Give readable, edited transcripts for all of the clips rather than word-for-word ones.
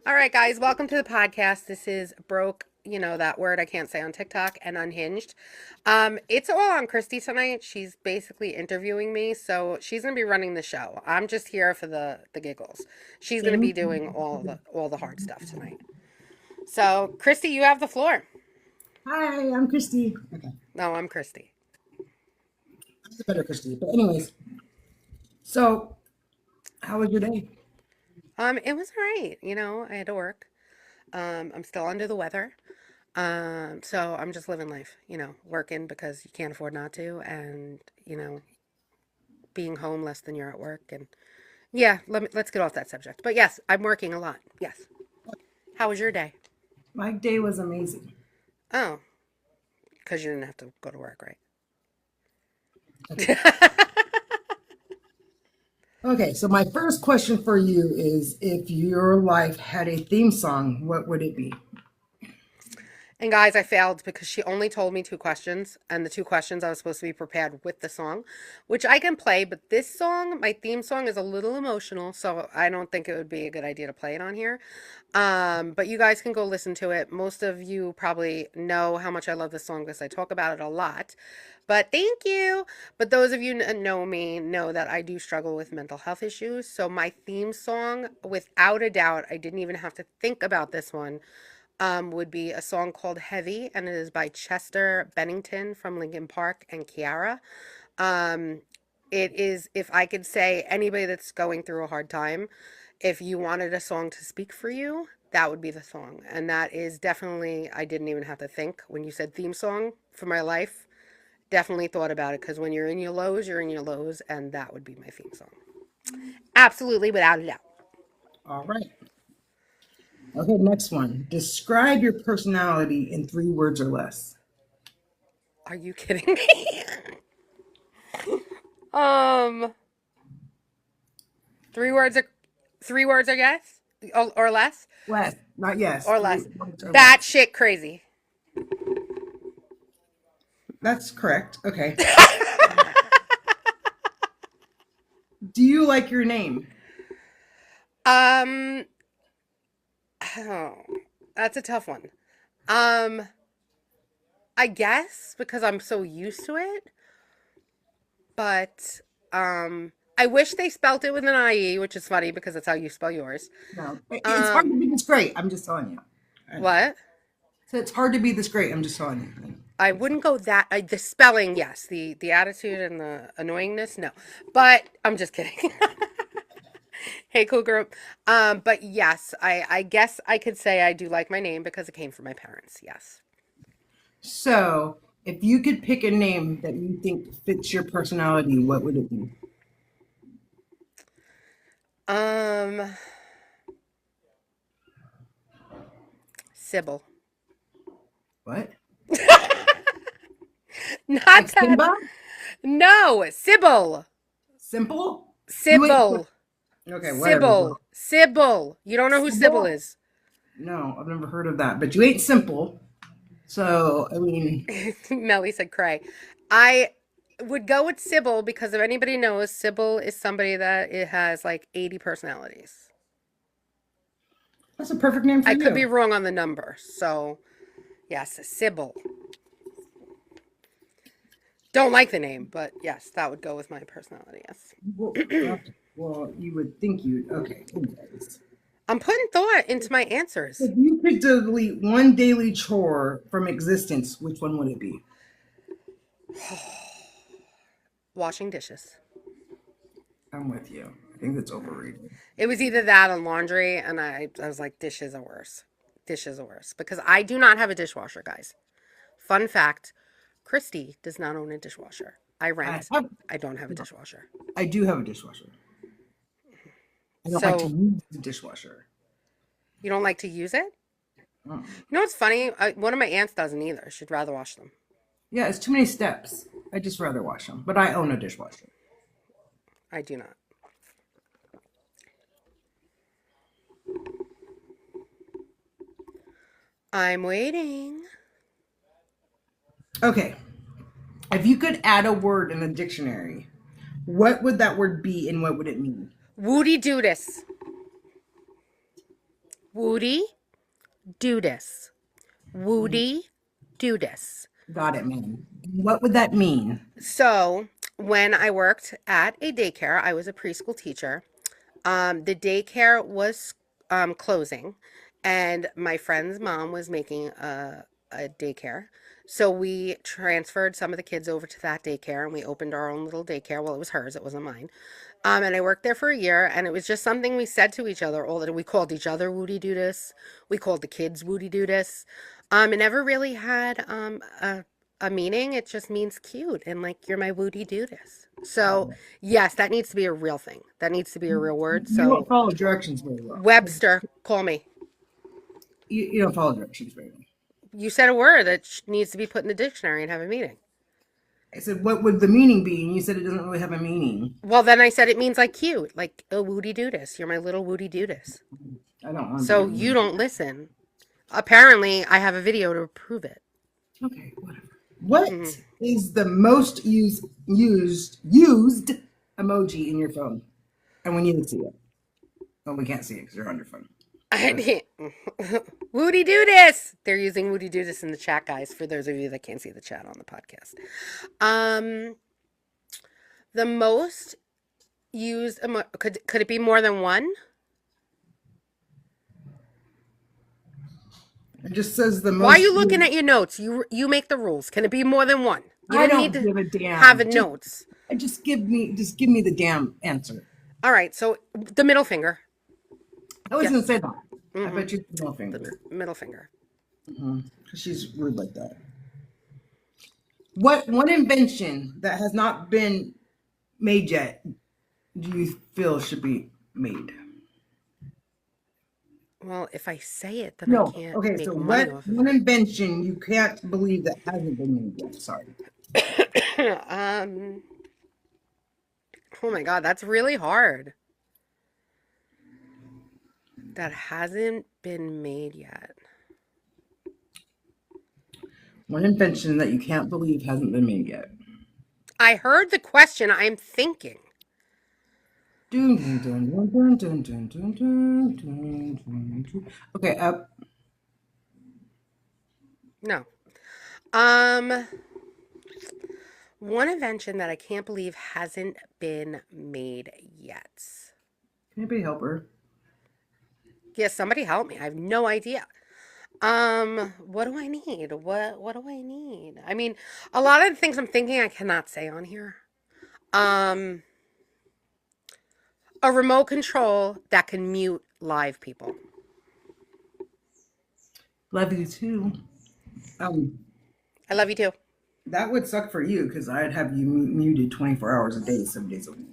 All right, guys, welcome to the podcast. This is Broke, you know, that word I can't say on TikTok, and Unhinged. It's all on Christy tonight. She's basically interviewing me, so she's going to be running the show. I'm just here for the giggles. She's going to be doing all the hard stuff tonight. So, Christy, you have the floor. Hi, I'm Christy. Okay, No, I'm Christy. that's a better Christy. But anyways, so how was your day? It was all right. You know, I had to work. I'm still under the weather. So I'm just living life, you know, working because you can't afford not to, and being home less than you're at work, and yeah, let's get off that subject. But yes, I'm working a lot. Yes. How was your day? My day was amazing. Oh, because you didn't have to go to work, right? Okay. Okay, so my first question for you is if your life had a theme song, what would it be? And guys, I failed because she only told me two questions, and the two questions I was supposed to be prepared with the song, which I can play, but this song, my theme song, is a little emotional, so I don't think it would be a good idea to play it on here. But you guys can go listen to it. Most of you probably know how much I love this song because I talk about it a lot. But thank you. But those of you know me know that I do struggle with mental health issues. So my theme song, without a doubt, I didn't even have to think about this one, would be a song called Heavy, and it is by Chester Bennington from Linkin Park and Kiara. Um, it is, if I could say, anybody that's going through a hard time, if you wanted a song to speak for you, that would be the song. And that is definitely, I didn't even have to think. When you said theme song for my life, definitely thought about it, because when you're in your lows, you're in your lows, and that would be my theme song. Absolutely, without a doubt. All right. Okay, next one. Describe your personality in 3 words or less. Are you kidding me? um, three words are three words, I guess, or less, Less, not yes. or Three less. words or That less. shit crazy. That's correct. Okay. Do you like your name? um, oh, that's a tough one. Um, I guess because I'm so used to it, but I wish they spelt it with an IE, which is funny because that's how you spell yours. No. It's hard to Um, be this great. I'm just telling you. I know. what? So it's hard to be this great. I'm just telling you. I know. I wouldn't go that the spelling, yes. The attitude and the annoyingness, no. But I'm just kidding. Hey, cool group. But yes, I guess I could say I do like my name because it came from my parents. Yes. So, if you could pick a name that you think fits your personality, what would it be? Um, Sybil. What? Not Like that. Simba? No, Sybil. Simple? You ain't Sybil. okay, whatever, Sybil. girl. Sybil. You don't know who Sybil Simple? is. No, I've never heard of that. But you ain't simple. So, I mean, Melly said cray. I would go with Sybil because if anybody knows, Sybil is somebody that it has like 80 personalities. that's a perfect name for I could be you. wrong on the number. So, yes, Sybil. Don't like the name, but yes, that would go with my personality. Yes. Well, okay. Well, you would think you'd. Okay, anyways. I'm putting thought into my answers. If you could delete one daily chore from existence, which one would it be? Washing dishes. I'm with you. I think that's overrated. It was either that or laundry, and I was like, dishes are worse. Dishes are worse because I do not have a dishwasher, guys. Fun fact: Christy does not own a dishwasher. I I rent. have, I don't have a dishwasher. I do have a dishwasher. I don't like to So use the dishwasher. you don't like to use it? Mm. You know what's funny? One of my aunts doesn't either. She'd rather wash them. Yeah, it's too many steps. I just rather wash them. But I own a dishwasher. I do not. I'm waiting. Okay. If you could add a word in the dictionary, what would that word be and what would it mean? Woody Dudis. Woody Dudis. Mhm. Woody Dudis. Got it, man. What would that mean? So, when I worked at a daycare, I was a preschool teacher. The daycare was closing, and my friend's mom was making a daycare. So we transferred some of the kids over to that daycare, and we opened our own little daycare. Well, it was hers; it wasn't mine. And I worked there for a year, and it was just something we said to each other all the We called each other Woody Doo this. We called the kids Woody Doo this. It never really had a meaning. It just means cute and like you're my Woody Doo this. So yes, that needs to be a real thing. That needs to be a real word. You don't So follow directions very well. Webster, call me. You don't follow directions very well. You said a word that needs to be put in the dictionary and have a meaning. I said, what would the meaning be? And you said it doesn't really have a meaning. Well, then I said it means like cute, like a Woody Doo this. You're my little Woody Doo this. I don't want to be So your you Woody. don't listen. Apparently, I have a video to prove it. Okay, whatever. What Mhm. is the most used emoji in your phone? And we need to see it. Oh, we can't see it because you're on your phone. But Woody do this. They're using Woody do this in the chat, guys. For those of you that can't see the chat on the podcast, um, the most used could it be more than one? it just says the Why are most you looking used. at your notes? You make the rules. Can it be more than one? You I didn't need don't to give a have damn. notes. Just give me the damn answer. All right. So the middle finger. I was gonna Yes. say that. I Mm-hmm. bet you the middle The finger. middle finger. Because she's rude like that. What one invention that has not been made yet do you feel should be made? Well, if I say it, then I No. can't Okay, so make money what off of one invention you can't believe that hasn't been made yet? Sorry. it. Oh my God, that's really hard. That hasn't been made yet. One invention that you can't believe hasn't been made yet. I heard the question. I'm thinking. Dun, dun, dun, dun, dun, dun, dun, dun, dun, dun, dun. Okay, up. No. Um, one invention that I can't believe hasn't been made yet. Can anybody help her? Yeah, somebody help me. I have no idea. What do I need? What do I need? I mean, a lot of the things I'm thinking I cannot say on here. Um, a remote control that can mute live people. Love you too. Um, I love you too. that would suck for you because I'd have you muted 24 hours a day, 7 days a week.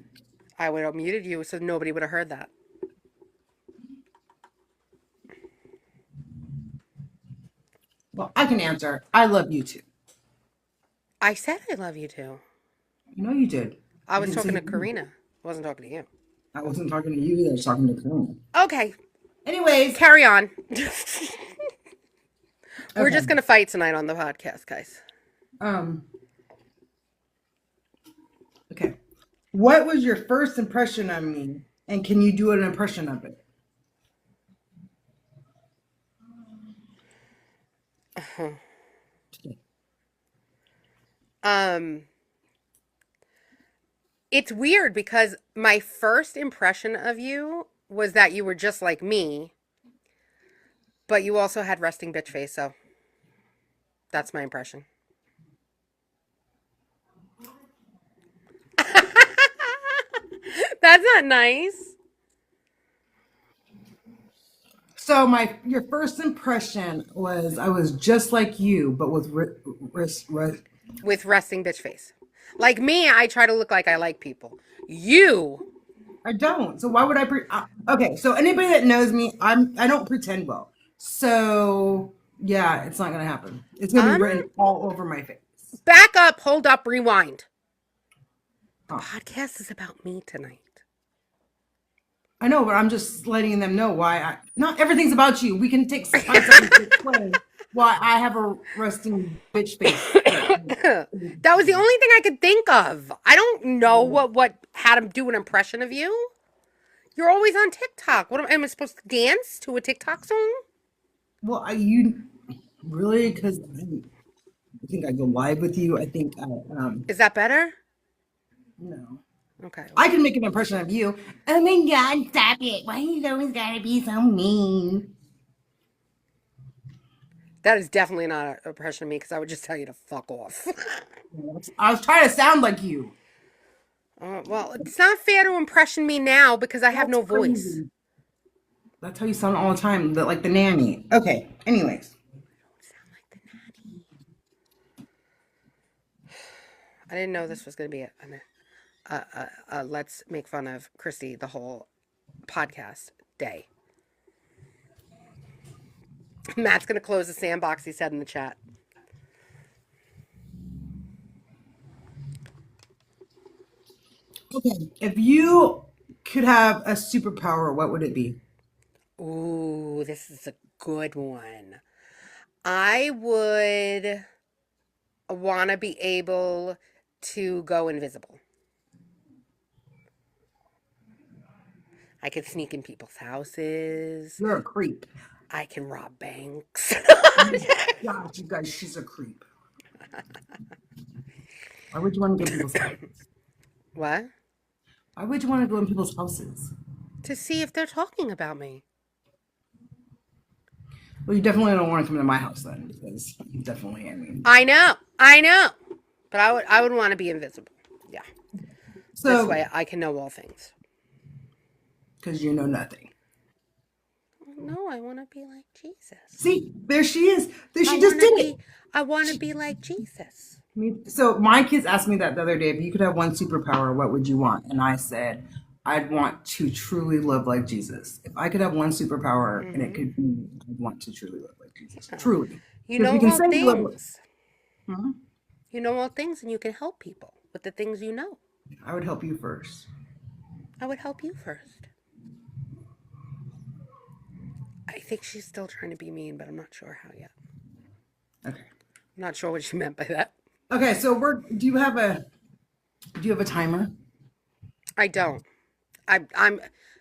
I would have muted you so nobody would have heard that. Well, I can answer. I love you too. I said I love you too. You know you did. I You was didn't say talking to you. Karina. I wasn't talking to you. I wasn't talking to you either. I was talking to Karina. Okay, Anyways, carry on. We're okay. just gonna fight tonight on the podcast, guys. Um, okay. What was your first impression of me? And can you do an impression of it? Um, it's weird because my first impression of you was that you were just like me, but you also had resting bitch face, so that's my impression. That's not nice. So your first impression was I was just like you, but with With resting bitch face. Like me, I try to look like I like people. You, I don't. So why would I? Okay. So anybody that knows me, I don't pretend well. So yeah, it's not gonna happen. It's gonna be um, written all over my face. back up, hold up, rewind. The Oh, podcast is about me tonight. I know, but I'm just letting them know why. Not everything's about you. We can take find something to explain. Well, I have a resting bitch face. That was the only thing I could think of. I don't know what how to do an impression of you. You're always on TikTok. What am I supposed to dance to a TikTok song? Well, you really? Because I think I go live with you. I think Is that better? no. Okay. I Well, can make an impression of you. Oh my God, stop it. Why you always gotta be so mean? that is definitely not an impression of me because I would just tell you to fuck off. I was trying to sound like you. Well, it's not fair to impression me now because I have That's no voice. crazy. That's how you sound all the time, like the nanny. Okay, anyways. Sound like the nanny. I didn't know this was going to be let's make fun of Christy the whole podcast day. Matt's going to close the sandbox, he said in the chat. Okay, if you could have a superpower, what would it be? Ooh, this is a good one. I would want to be able to go invisible. I could sneak in people's houses. You're a creep. I can rob banks. Gosh, you guys, she's a creep. Why would you want to go in people's houses? What? Why would you want to go in people's houses? To see if they're talking about me. Well, you definitely don't want to come to my house then, because you definitely, I mean. I know. But I would want to be invisible. Yeah. This So, way I can know all things. because you know nothing. No, I want to be like Jesus. See, there she is. There I she just want to did be it. I want to be like Jesus. So my kids asked me that the other day. If you could have one superpower, what would you want? And I said, I'd want to truly live like Jesus. If I could have one superpower, and it Mhm. could be, I'd want to truly live like Jesus. Yeah. Truly, You because we know can all say we live. things. Hmm? You know all things and you can help people with the things you know. I would help you first. I would help you first. I think she's still trying to be mean, but I'm not sure how yet. Okay. I'm not sure what she meant by that. Okay. So we're. Do you have a timer? I don't. I'm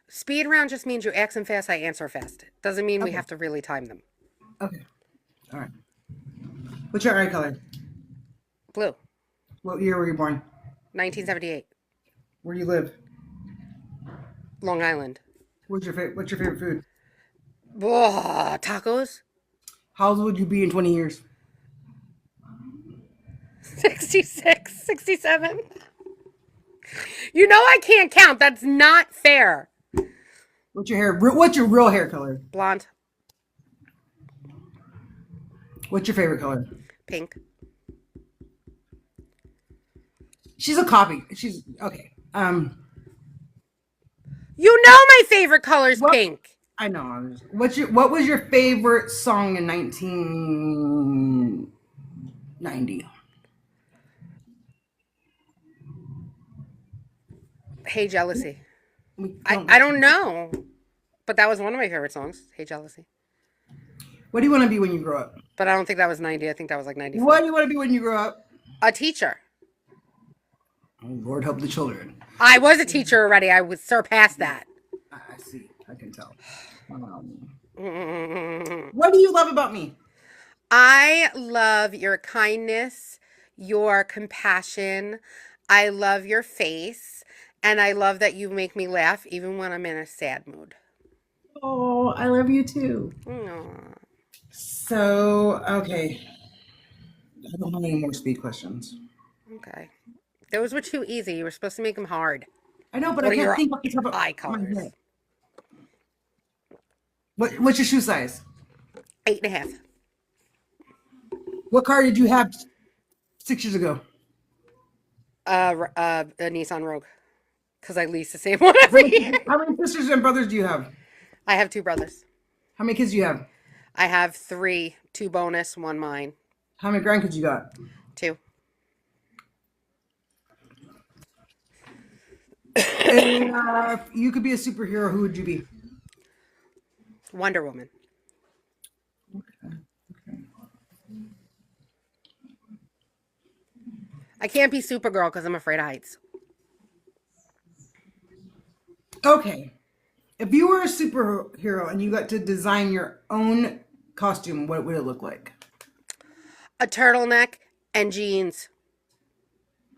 speed round just means you ask them fast, I answer fast. It doesn't mean we Okay. have to really time them. Okay. All right. What's your eye color? Blue, What year were you born? 1978, Where do you live? Long Island. What's your favorite food? Whoa, tacos? How old would you be in 20 years? 66, 67. You know I can't count. That's not fair. What's your real hair color? Blonde, What's your favorite color? pink. She's a copy. She's okay. You know my favorite color is What pink. I know. What was your favorite song in 1990? Hey, jealousy. We I, don't I get don't to. know, but that was one of my favorite songs. Hey, jealousy. What do you want to be when you grow up? But I don't think that was 90. I think that was like What 94. do you want to be when you grow up? A teacher. Oh, Lord help the children. I was a teacher already. I was surpassed that. I see. I can tell. Mm. What do you love about me? I love your kindness, your compassion. I love your face. And I love that you make me laugh even when I'm in a sad mood. Oh, I love you too. Aw, So, okay. I don't have any more speed questions. okay. Those were too easy. You were supposed to make them hard. I know, but I What are can't your think off the top of eye my colors? head. What's your shoe size? 8.5. What car did you have 6 years ago? A Nissan Rogue. Because I lease the same one How every many, year. how many sisters and brothers do you have? I have two brothers. How many kids do you have? I have three, two bonus, one mine. How many grandkids you got? Two. And if you could be a superhero, who would you be? Wonder Woman. Okay. I can't be Supergirl because I'm afraid of heights. Okay. If you were a superhero and you got to design your own costume, what would it look like? A turtleneck and jeans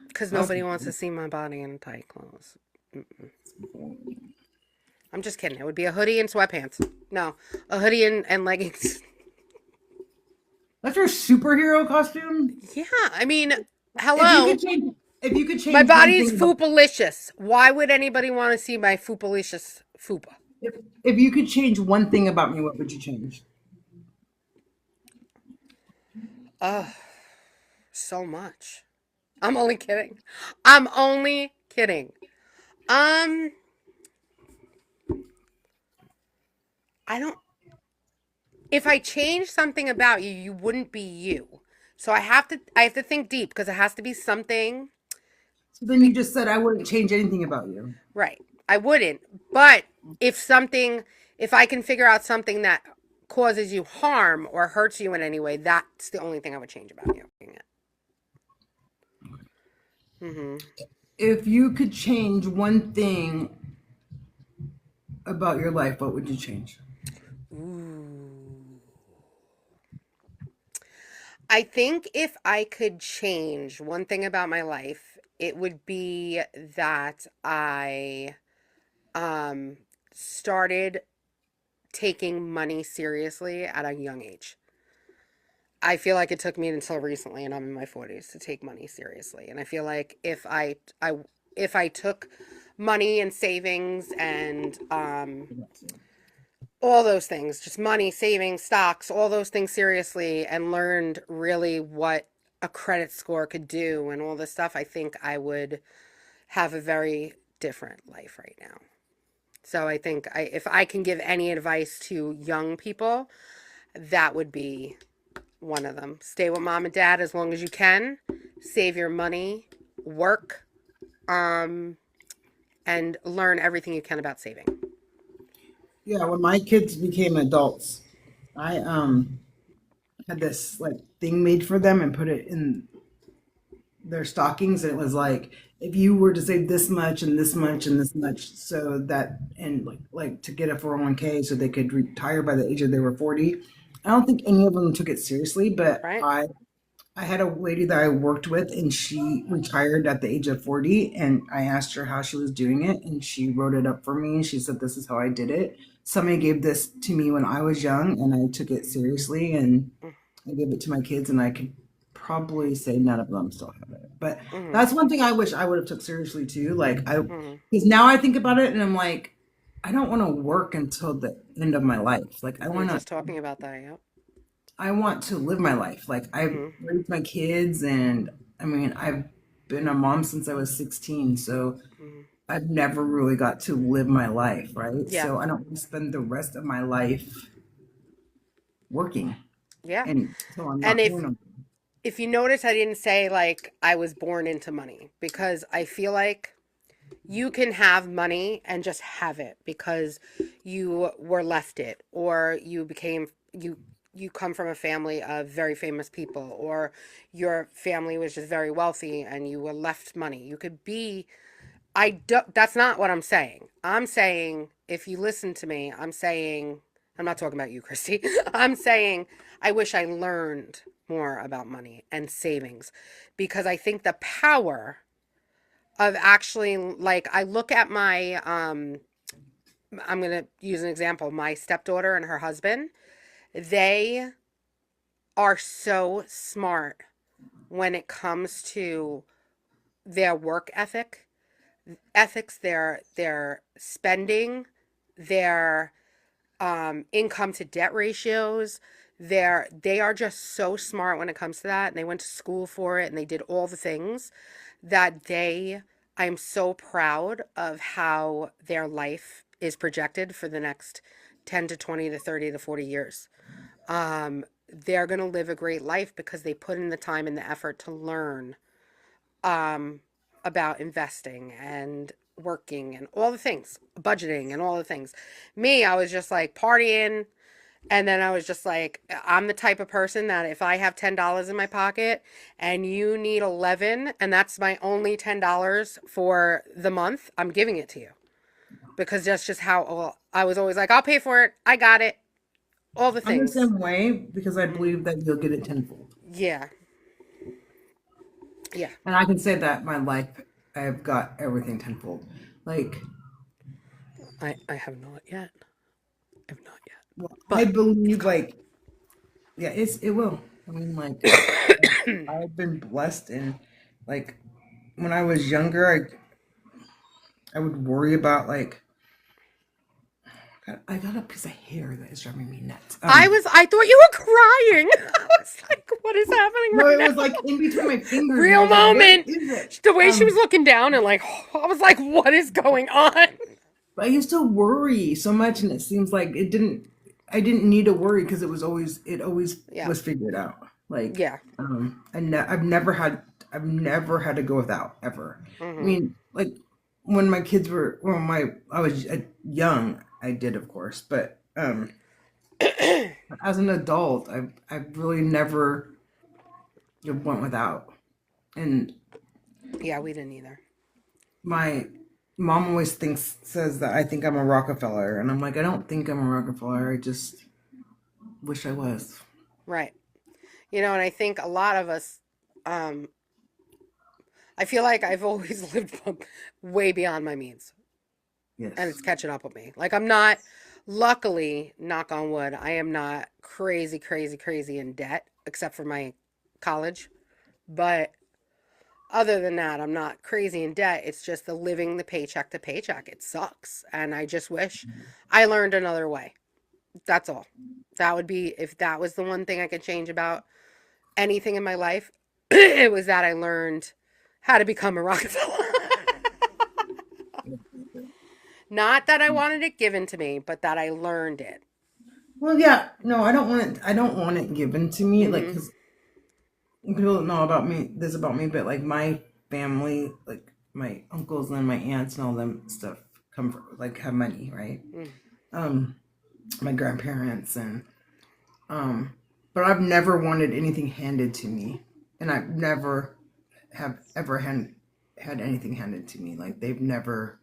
because nobody Okay. wants to see my body in tight clothes. I'm just kidding. It would be a hoodie and sweatpants. No, a hoodie and leggings. That's your superhero costume? Yeah, I mean, If you hello. could change if you could My change one body's thing about foopalicious. Why would anybody want to see my foopalicious fupa? if you could change one thing about me, what would you change? Ugh, so much. I'm only kidding. I'm only kidding. Um, I don't. If I change something about you, you wouldn't be you. So I have to think deep because it has to be something. So then you just said I wouldn't change anything about you. Right. I wouldn't. But if something, if I can figure out something that causes you harm or hurts you in any way, that's the only thing I would change about you. Mm-hmm. If you could change one thing about your life, what would you change? Ooh. I think if I could change one thing about my life, it would be that I um started taking money seriously at a young age. I feel like it took me until recently, and I'm in my 40s, to take money seriously. And I feel like if I took money and savings and all those things, just money, savings, stocks, all those things seriously, and learned really what a credit score could do and all this stuff, I think I would have a very different life right now. So I think if I can give any advice to young people, that would be one of them. Stay with mom and dad as long as you can. Save your money, work, um, and learn everything you can about saving. Yeah, when my kids became adults, I had this like thing made for them and put it in their stockings, and it was like if you were to save this much and this much and this much, so that and like to get a 401k so they could retire by the age of they were 40. I don't think any of them took it seriously, but Right? I had a lady that I worked with, and she retired at the age of 40. And I asked her how she was doing it, and she wrote it up for me. And she said, "This is how I did it. Somebody gave this to me when I was young, and I took it seriously, and I gave it to my kids, and I could probably say none of them still have it. But Mm-hmm. that's one thing I wish I would have took seriously too. Mm-hmm. Because now I think about it, and I'm like, I don't want to work until the end of my life. Like, We were just talking about that. Yep. I want to live my life. Like I've Mm-hmm. raised my kids, and I mean I've been a mom since I was 16, so Mm-hmm. I've never really got to live my life, right? Yeah. So I don't want to spend the rest of my life working Yeah. and so I'm And not doing them. if you notice, I didn't say like I was born into money because I feel like you can have money and just have it because you were left it or you come from a family of very famous people or your family was just very wealthy and you were left money. You could be I do, that's not what I'm saying. I'm saying if you listen to me, I'm saying I'm not talking about you, Christy. I'm saying I wish I learned more about money and savings because I think the power of actually like I look at my I'm going to use an example, my stepdaughter and her husband, they are so smart when it comes to their work ethics, their spending, their income to debt ratios. They are just so smart when it comes to that, and they went to school for it, and they did all the things that they. I'm so proud of how their life is projected for the next 10 to 20 to 30 to 40 years. They're going to live a great life because they put in the time and the effort to learn um, about investing and working and all the things, budgeting and all the things. Me, I was just like partying And then I was just like, I'm the type of person that if I have $10 in my pocket and you need 11 and that's my only $10 for the month, I'm giving it to you. Because that's just how well, I was always like, I'll pay for it. I got it. All the I'm the things. same way because I Mm, believe that you'll get it tenfold. yeah. Yeah. And I can say that my life, I have got everything tenfold. Like, I have not yet. I have not yet. well, I But it's believe, coming. like, yeah, it will. I mean, like, I've been blessed and, like, when I was younger, I would worry about, like, I got a piece of hair that is driving me nuts. I thought you were crying. I was like, what is happening No, right it was like now? in between my fingers, and I Real was like, "What moment. is it?" The way she was Um, looking down and like, I was like, what is going on? but I used to worry so much, and it seems like it didn't. I didn't need to worry because it always Yeah. was figured out. Like, Yeah. I've never had to go without ever. I Hmm. mean, like when I was young, I did, of course, but as an adult, I've really never went without. And Yeah, we didn't either. my mom always says that I think I'm a Rockefeller, and I'm like, I don't think I'm a Rockefeller. I just wish I was. Right. And I think a lot of us, um, I feel like I've always lived way beyond my means and Yes. it's catching up with me. Like, I'm not, luckily, knock on wood, I am not crazy, crazy, crazy in debt except for my college. But other than that, I'm not crazy in debt. It's just the living the paycheck to paycheck. It sucks. And I just wish I learned another way. That's all. That would be, if that was the one thing I could change about anything in my life, it was that I learned how to become a Rockefeller. Not that I wanted it given to me, but that I learned it. Well, yeah. No, I don't want it. I don't want it given to me. Like, Hmm. because people don't know about me, this about me, but like my family, like my uncles and my aunts and all them stuff come from, like, have money, right? Mm. Um, my grandparents and but I've never wanted anything handed to me, and I've never have ever had anything handed to me. Like, they've never.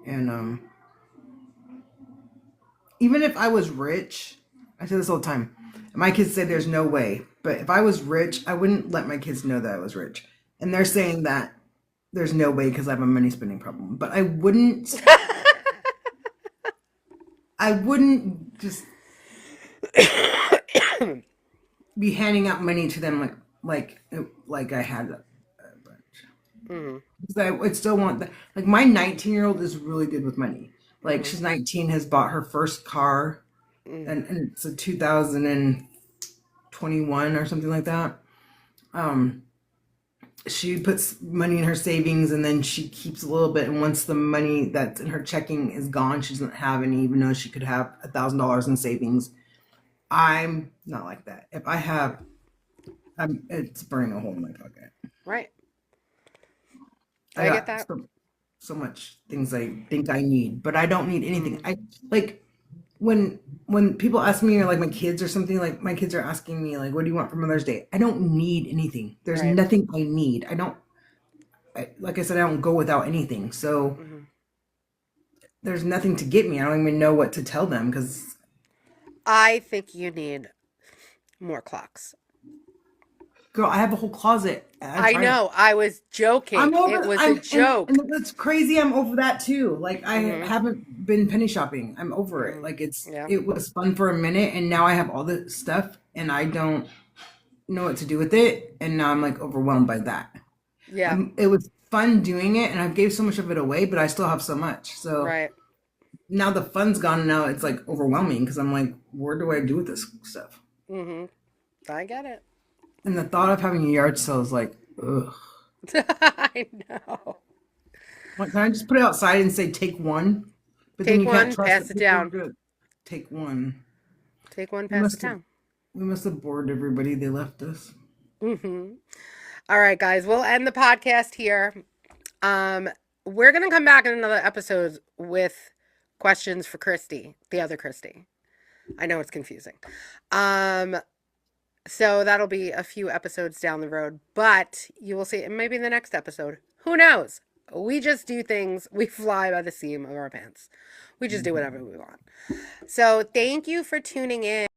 And even if I was rich, I say this all the time. My kids say there's no way, but if I was rich, I wouldn't let my kids know that I was rich. And they're saying that there's no way because I have a money spending problem. But I wouldn't just be handing out money to them like I had a bunch. Hmm. Because I would still want that. Like, my 19-year-old is really good with money. Like, Hmm. she's 19, has bought her first car, Hmm. and it's a 2021 or something like that. Um, she puts money in her savings, and then she keeps a little bit. And once the money that's in her checking is gone, she doesn't have any, even though she could have $1,000 in savings. I'm not like that. If I have, it's burning a hole in my pocket. Right. I I get got that. so much things I think I need, but I don't need anything. Hmm. I like when people ask me, or like my kids or something, like my kids are asking me, like, what do you want for Mother's Day? I don't need anything. There's Right. nothing I need. Like I said, I don't go without anything. So Hmm. there's nothing to get me. I don't even know what to tell them because, I think you need more clocks. girl, I have a whole closet. I'm I trying. know. I was I'm joking. It over. was a I'm and joke. it's crazy. I'm over that too. Like, I Hmm. haven't been penny shopping. I'm over it. Hmm. Like, Yeah. it was fun for a minute, and now I have all this stuff, and I don't know what to do with it, and now I'm like overwhelmed by that. Yeah. It was fun doing it, and I gave so much of it away, but I still have so much. So Right. now the fun's gone, and now it's like overwhelming because I'm like, where do I do with this stuff? Hmm. I get it. And the thought of having a yard sale is like, ugh. I know. Like, can I just put it outside and say take one? But then Take you can't one, trust pass that it people are down. gonna take one. Take one, We pass it must have down. we must have bored everybody. They left us. Hmm. All right, guys, we'll end the podcast here. Um, we're gonna come back in another episode with questions for Christy, the other Christy. I know it's confusing. Um, so that'll be a few episodes down the road, but you will see it maybe in the next episode. Who knows? We just do things, we fly by the seam of our pants. We just do whatever we want. So thank you for tuning in.